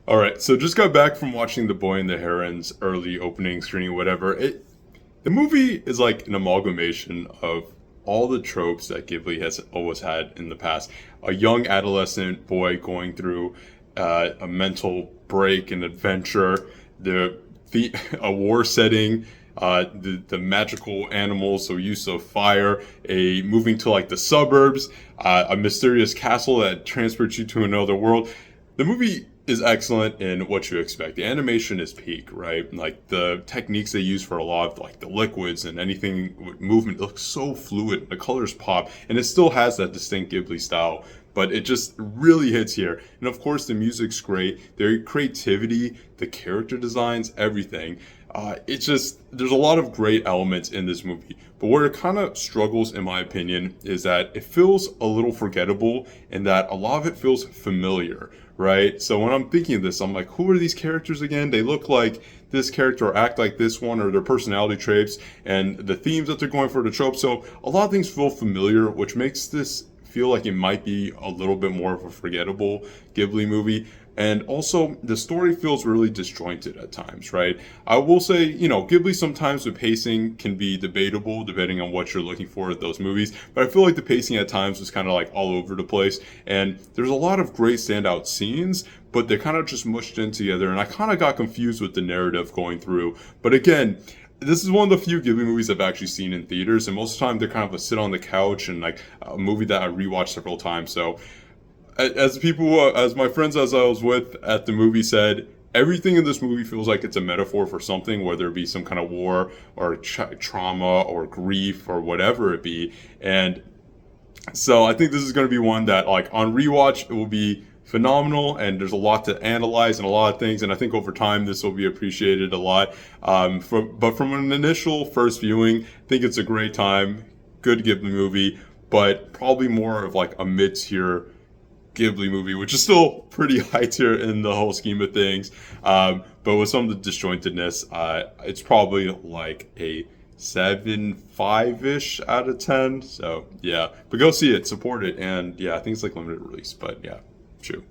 All right, so just got back from watching The Boy and the Heron's early opening screening, whatever. The movie is like an amalgamation of all the tropes that Ghibli has always had in the past. A young adolescent boy going through a mental break and adventure, the a war setting, the magical animals, so use of fire, a moving to like the suburbs, a mysterious castle that transports you to another world. The movie is excellent in what you expect. The animation is peak, right? Like the techniques they use for a lot of like the liquids and anything with movement looks so fluid. The colors pop, and it still has that distinct Ghibli style. But it just really hits here. And of course, the music's great. Their creativity, the character designs, everything. It's just, there's a lot of great elements in this movie. But where it kind of struggles, in my opinion, is that it feels a little forgettable and that a lot of it feels familiar, right? So when I'm thinking of this, I'm like, who are these characters again? They look like this character or act like this one, or their personality traits and the themes that they're going for, the tropes. So a lot of things feel familiar, which makes this feel like it might be a little bit more of a forgettable Ghibli movie. And also, the story feels really disjointed at times, right? I will say, Ghibli sometimes with pacing can be debatable depending on what you're looking for at those movies. But I feel like the pacing at times was kind of like all over the place. And there's a lot of great standout scenes, but they're kind of just mushed in together. And I kind of got confused with the narrative going through. But again, this is one of the few Ghibli movies I've actually seen in theaters, and most of the time they're kind of a sit on the couch and like a movie that I rewatched several times. So, as my friends as I was with at the movie said, everything in this movie feels like it's a metaphor for something, whether it be some kind of war or trauma or grief or whatever it be. And so I think this is going to be one that, like, on rewatch, it will be phenomenal, and there's a lot to analyze and a lot of things, and I think over time this will be appreciated a lot. But from an initial first viewing, I think it's a great time, good Ghibli movie, but probably more of like a mid-tier Ghibli movie, which is still pretty high tier in the whole scheme of things. But with some of the disjointedness, it's probably like a 7.5 ish out of 10. So yeah, but go see it, support it, and yeah, I think it's like limited release. But yeah, true.